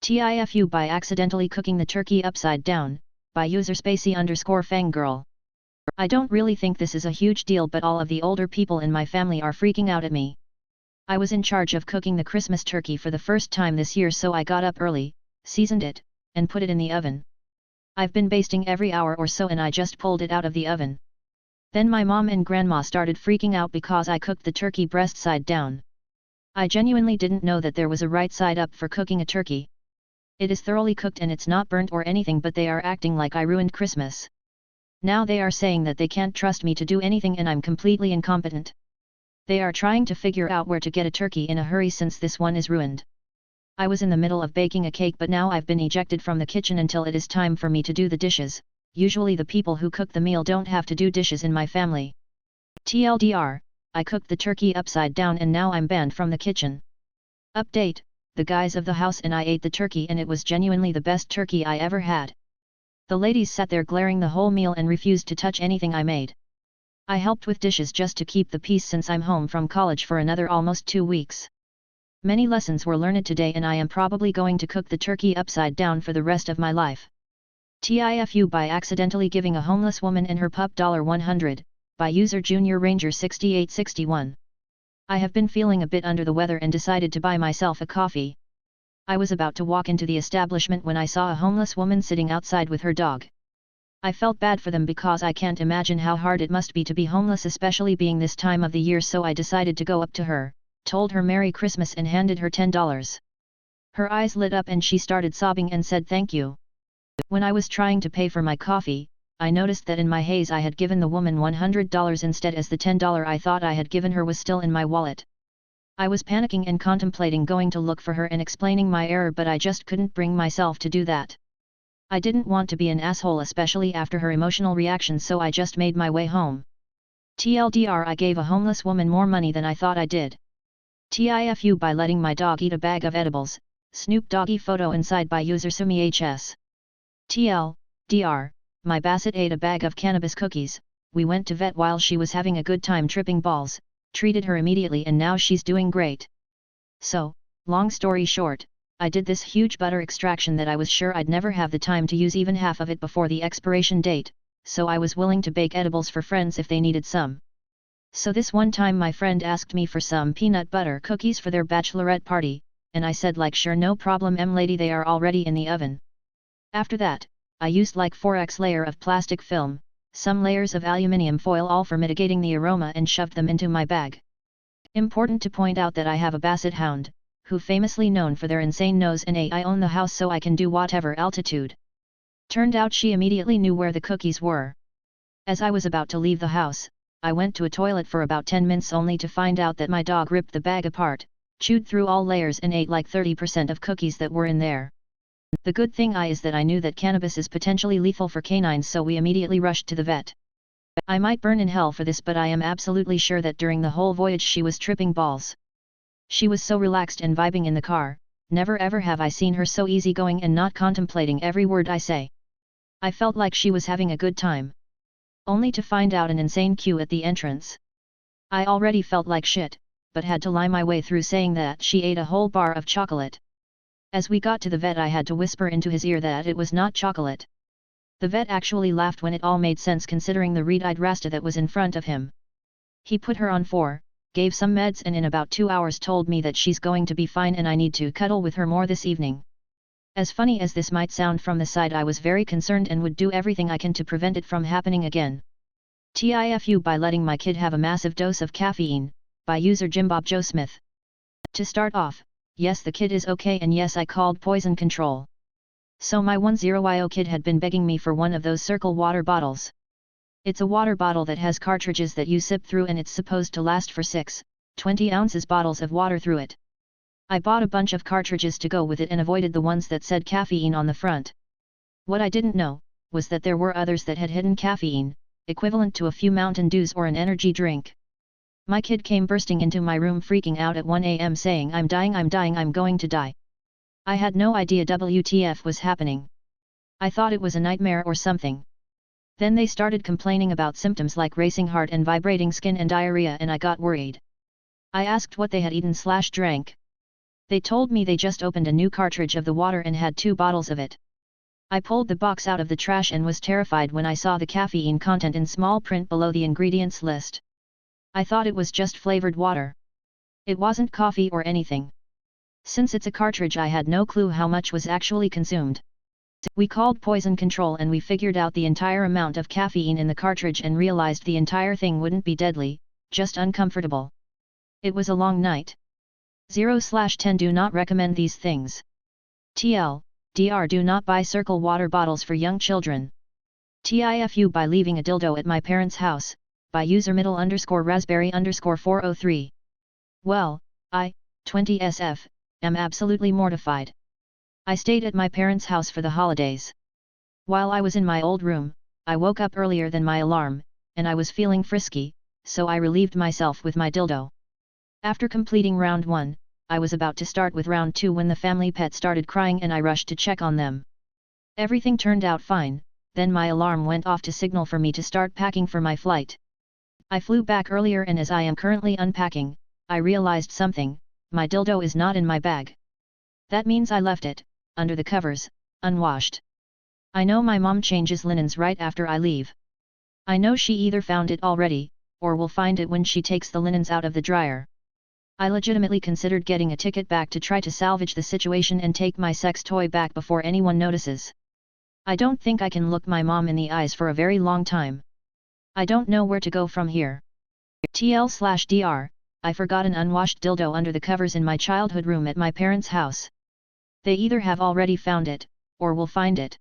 TIFU by accidentally cooking the turkey upside down, by user Spacey_Fangirl. I don't really think this is a huge deal, but all of the older people in my family are freaking out at me. I was in charge of cooking the Christmas turkey for the first time this year, so I got up early, seasoned it, and put it in the oven. I've been basting every hour or so and I just pulled it out of the oven. Then my mom and grandma started freaking out because I cooked the turkey breast side down. I genuinely didn't know that there was a right side up for cooking a turkey. It is thoroughly cooked and it's not burnt or anything, but they are acting like I ruined Christmas. Now they are saying that they can't trust me to do anything and I'm completely incompetent. They are trying to figure out where to get a turkey in a hurry since this one is ruined. I was in the middle of baking a cake, but now I've been ejected from the kitchen until it is time for me to do the dishes. Usually the people who cook the meal don't have to do dishes in my family. TLDR, I cooked the turkey upside down and now I'm banned from the kitchen. Update, the guys of the house and I ate the turkey and it was genuinely the best turkey I ever had. The ladies sat there glaring the whole meal and refused to touch anything I made. I helped with dishes just to keep the peace since I'm home from college for another almost 2 weeks. Many lessons were learned today and I am probably going to cook the turkey upside down for the rest of my life. TIFU by accidentally giving a homeless woman and her pup $100, by user Junior Ranger 6861. I have been feeling a bit under the weather and decided to buy myself a coffee. I was about to walk into the establishment when I saw a homeless woman sitting outside with her dog. I felt bad for them because I can't imagine how hard it must be to be homeless, especially being this time of the year, so I decided to go up to her, told her Merry Christmas and handed her $10. Her eyes lit up and she started sobbing and said thank you. When I was trying to pay for my coffee, I noticed that in my haze I had given the woman $100 instead, as the $10 I thought I had given her was still in my wallet. I was panicking and contemplating going to look for her and explaining my error, but I just couldn't bring myself to do that. I didn't want to be an asshole, especially after her emotional reaction, so I just made my way home. TLDR, I gave a homeless woman more money than I thought I did. TIFU by letting my dog eat a bag of edibles, Snoop Doggy photo inside by user SumiHS. TLDR, my Basset ate a bag of cannabis cookies. We went to vet while she was having a good time tripping balls, treated her immediately and now she's doing great. So, long story short, I did this huge butter extraction that I was sure I'd never have the time to use even half of it before the expiration date, so I was willing to bake edibles for friends if they needed some. So this one time my friend asked me for some peanut butter cookies for their bachelorette party, and I said like sure, no problem lady, they are already in the oven. After that, I used like 4x layer of plastic film, some layers of aluminium foil, all for mitigating the aroma, and shoved them into my bag. Important to point out that I have a Basset hound, who famously known for their insane nose, and I own the house so I can do whatever altitude. Turned out she immediately knew where the cookies were. As I was about to leave the house, I went to a toilet for about 10 minutes only to find out that my dog ripped the bag apart, chewed through all layers and ate like 30% of cookies that were in there. The good thing is that I knew that cannabis is potentially lethal for canines, so we immediately rushed to the vet. I might burn in hell for this, but I am absolutely sure that during the whole voyage she was tripping balls. She was so relaxed and vibing in the car. Never ever have I seen her so easygoing and not contemplating every word I say. I felt like she was having a good time. Only to find out an insane queue at the entrance. I already felt like shit, but had to lie my way through saying that she ate a whole bar of chocolate. As we got to the vet I had to whisper into his ear that it was not chocolate. The vet actually laughed when it all made sense considering the red-eyed Rasta that was in front of him. He put her on 4, gave some meds, and in about 2 hours told me that she's going to be fine and I need to cuddle with her more this evening. As funny as this might sound from the side, I was very concerned and would do everything I can to prevent it from happening again. TIFU by letting my kid have a massive dose of caffeine, by user Jimbob Joe Smith. To start off, yes, the kid is okay, and yes, I called poison control. So my 10-yo kid had been begging me for one of those Circle water bottles. It's a water bottle that has cartridges that you sip through and it's supposed to last for 6-20 ounces bottles of water through it. I bought a bunch of cartridges to go with it and avoided the ones that said caffeine on the front. What I didn't know was that there were others that had hidden caffeine, equivalent to a few Mountain Dews or an energy drink. My kid came bursting into my room freaking out at 1 a.m. saying I'm dying, I'm going to die. I had no idea WTF was happening. I thought it was a nightmare or something. Then they started complaining about symptoms like racing heart and vibrating skin and diarrhea, and I got worried. I asked what they had eaten/drank. They told me they just opened a new cartridge of the water and had 2 bottles of it. I pulled the box out of the trash and was terrified when I saw the caffeine content in small print below the ingredients list. I thought it was just flavored water. It wasn't coffee or anything. Since it's a cartridge, I had no clue how much was actually consumed. We called poison control and we figured out the entire amount of caffeine in the cartridge and realized the entire thing wouldn't be deadly, just uncomfortable. It was a long night. 0/10 Do not recommend these things. TL/DR Do not buy circle water bottles for young children. TIFU by leaving a dildo at my parents' house, by user middle_raspberry_403. Well, I, 20SF, am absolutely mortified. I stayed at my parents' house for the holidays. While I was in my old room, I woke up earlier than my alarm, and I was feeling frisky, so I relieved myself with my dildo. After completing round 1, I was about to start with round 2 when the family pet started crying and I rushed to check on them. Everything turned out fine, then my alarm went off to signal for me to start packing for my flight. I flew back earlier and as I am currently unpacking, I realized something: my dildo is not in my bag. That means I left it, under the covers, unwashed. I know my mom changes linens right after I leave. I know she either found it already, or will find it when she takes the linens out of the dryer. I legitimately considered getting a ticket back to try to salvage the situation and take my sex toy back before anyone notices. I don't think I can look my mom in the eyes for a very long time. I don't know where to go from here. TL/DR, I forgot an unwashed dildo under the covers in my childhood room at my parents' house. They either have already found it, or will find it.